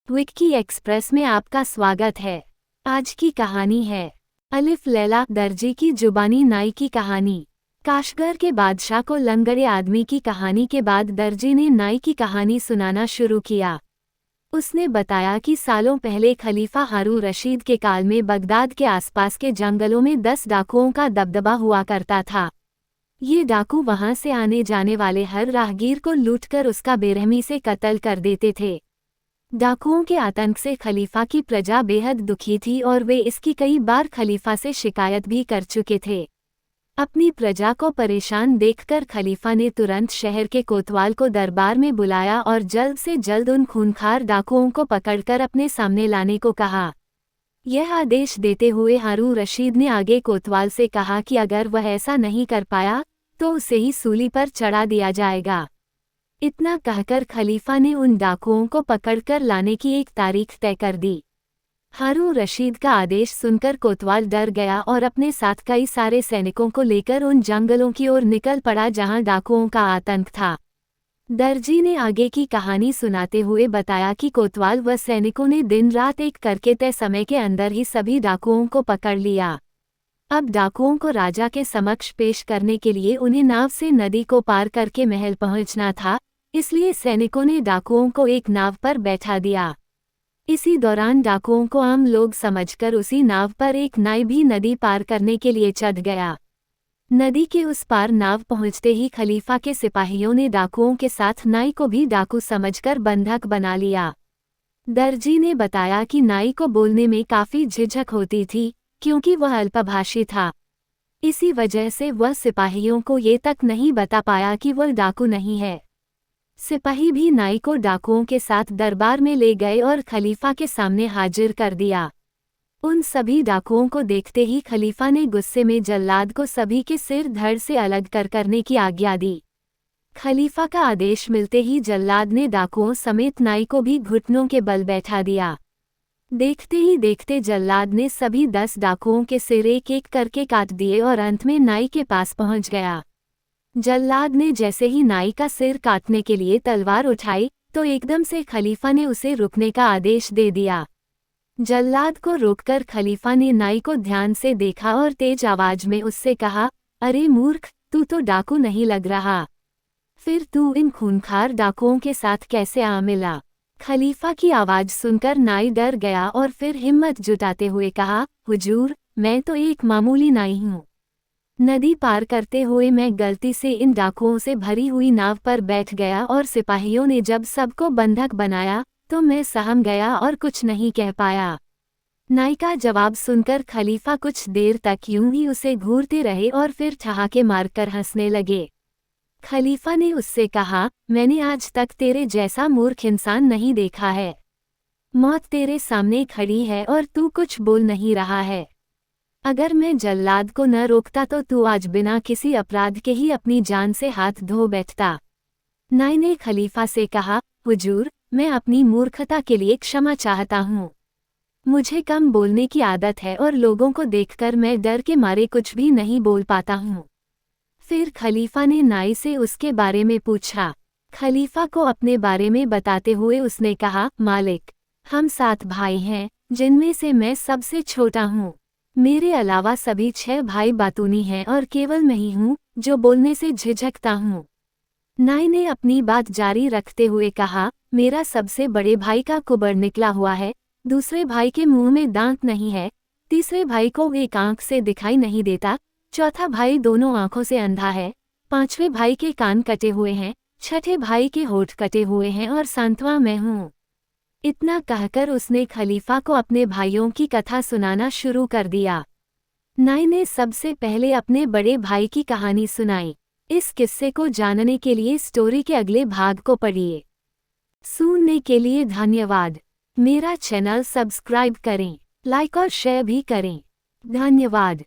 Vicky express में आपका स्वागत है। आज की कहानी है अलिफ लैला दर्जी की जुबानी नाई की कहानी। काशगर के बादशाह को लंगड़े आदमी की कहानी के बाद दर्जी ने नाई की कहानी सुनाना शुरू किया। उसने बताया कि सालों पहले खलीफा हारून रशीद के काल में बगदाद के आसपास के जंगलों में 10 डाकुओं का दबदबा हुआ करता था। ये डाकू वहां से आने जाने वाले हर राहगीर को लूटकर उसका बेरहमी से कत्ल कर देते थे। डाकुओं के आतंक से खलीफा की प्रजा बेहद दुखी थी और वे इसकी कई बार खलीफा से शिकायत भी कर चुके थे। अपनी प्रजा को परेशान देखकर खलीफा ने तुरंत शहर के कोतवाल को दरबार में बुलाया और जल्द से जल्द उन खूंखार डाकुओं को पकड़कर अपने सामने लाने को कहा। यह आदेश देते हुए हारून रशीद ने आगे कोतवाल से कहा कि अगर वह ऐसा नहीं कर पाया तो उसे ही सूली पर चढ़ा दिया जाएगा। इतना कहकर खलीफा ने उन डाकुओं को पकड़कर लाने की एक तारीख तय कर दी। हारून रशीद का आदेश सुनकर कोतवाल डर गया और अपने साथ कई सारे सैनिकों को लेकर उन जंगलों की ओर निकल पड़ा जहां डाकुओं का आतंक था। दर्जी ने आगे की कहानी सुनाते हुए बताया कि कोतवाल व सैनिकों ने दिन रात एक करके तय समय के अंदर ही सभी डाकुओं को पकड़ लिया। अब डाकुओं को राजा के समक्ष पेश करने के लिए उन्हें नाव से नदी को पार करके महल पहुंचना था, इसलिए सैनिकों ने डाकुओं को एक नाव पर बैठा दिया। इसी दौरान डाकुओं को आम लोग समझकर उसी नाव पर एक नाई भी नदी पार करने के लिए चढ़ गया। नदी के उस पार नाव पहुंचते ही खलीफा के सिपाहियों ने डाकुओं के साथ नाई को भी डाकू समझकर बंधक बना लिया। दर्जी ने बताया कि नाई को बोलने में काफी झिझक होती थी क्योंकि वह अल्पभाषी था। इसी वजह से वह सिपाहियों को ये तक नहीं बता पाया कि वह डाकू नहीं है। सिपाही भी नाई को डाकुओं के साथ दरबार में ले गए और खलीफा के सामने हाजिर कर दिया। उन सभी डाकुओं को देखते ही खलीफा ने गुस्से में जल्लाद को सभी के सिर धड़ से अलग करने की आज्ञा दी। खलीफा का आदेश मिलते ही जल्लाद ने डाकुओं समेत नाई को भी घुटनों के बल बैठा दिया। देखते ही देखते जल्लाद ने सभी 10 डाकुओं के सिर एक एक करके काट दिए और अंत में नाई के पास पहुंच गया। जल्लाद ने जैसे ही नाई का सिर काटने के लिए तलवार उठाई तो एकदम से खलीफा ने उसे रुकने का आदेश दे दिया। जल्लाद को रोककर खलीफा ने नाई को ध्यान से देखा और तेज आवाज में उससे कहा, अरे मूर्ख, तू तो डाकू नहीं लग रहा। फिर तू इन खूंखार डाकुओं के साथ कैसे आ मिला? खलीफा की आवाज सुनकर नाई डर गया और फिर हिम्मत जुटाते हुए कहा, हुजूर, मैं तो एक मामूली नाई हूँ। नदी पार करते हुए मैं गलती से इन डाकुओं से भरी हुई नाव पर बैठ गया और सिपाहियों ने जब सबको बंधक बनाया तो मैं सहम गया और कुछ नहीं कह पाया। नाई का जवाब सुनकर खलीफा कुछ देर तक यूं ही उसे घूरते रहे और फिर ठहाके मारकर हंसने लगे। खलीफा ने उससे कहा, मैंने आज तक तेरे जैसा मूर्ख इंसान नहीं देखा है। मौत तेरे सामने खड़ी है और तू कुछ बोल नहीं रहा है। अगर मैं जल्लाद को न रोकता तो तू आज बिना किसी अपराध के ही अपनी जान से हाथ धो बैठता। नाई ने खलीफा से कहा, हुजूर, मैं अपनी मूर्खता के लिए क्षमा चाहता हूँ। मुझे कम बोलने की आदत है और लोगों को देखकर मैं डर के मारे कुछ भी नहीं बोल पाता हूँ। फिर खलीफा ने नाई से उसके बारे में पूछा। खलीफा को अपने बारे में बताते हुए उसने कहा, मालिक, हम 7 भाई हैं, जिनमें से मैं सबसे छोटा हूँ। मेरे अलावा सभी 6 भाई बातूनी हैं और केवल मैं ही हूँ जो बोलने से झिझकता हूँ। नाई ने अपनी बात जारी रखते हुए कहा, मेरा सबसे बड़े भाई का कुबर निकला हुआ है, दूसरे भाई के मुंह में दांत नहीं है, तीसरे भाई को एक आंख से दिखाई नहीं देता, चौथा भाई दोनों आंखों से अंधा है, 5वें भाई के कान कटे हुए हैं, 6ठे भाई के होठ कटे हुए हैं और 7वां मैं हूँ। इतना कहकर उसने खलीफा को अपने भाइयों की कथा सुनाना शुरू कर दिया। नाई ने सबसे पहले अपने बड़े भाई की कहानी सुनाई। इस किस्से को जानने के लिए स्टोरी के अगले भाग को पढ़िए। सुनने के लिए धन्यवाद। मेरा चैनल सब्सक्राइब करें, लाइक और शेयर भी करें। धन्यवाद।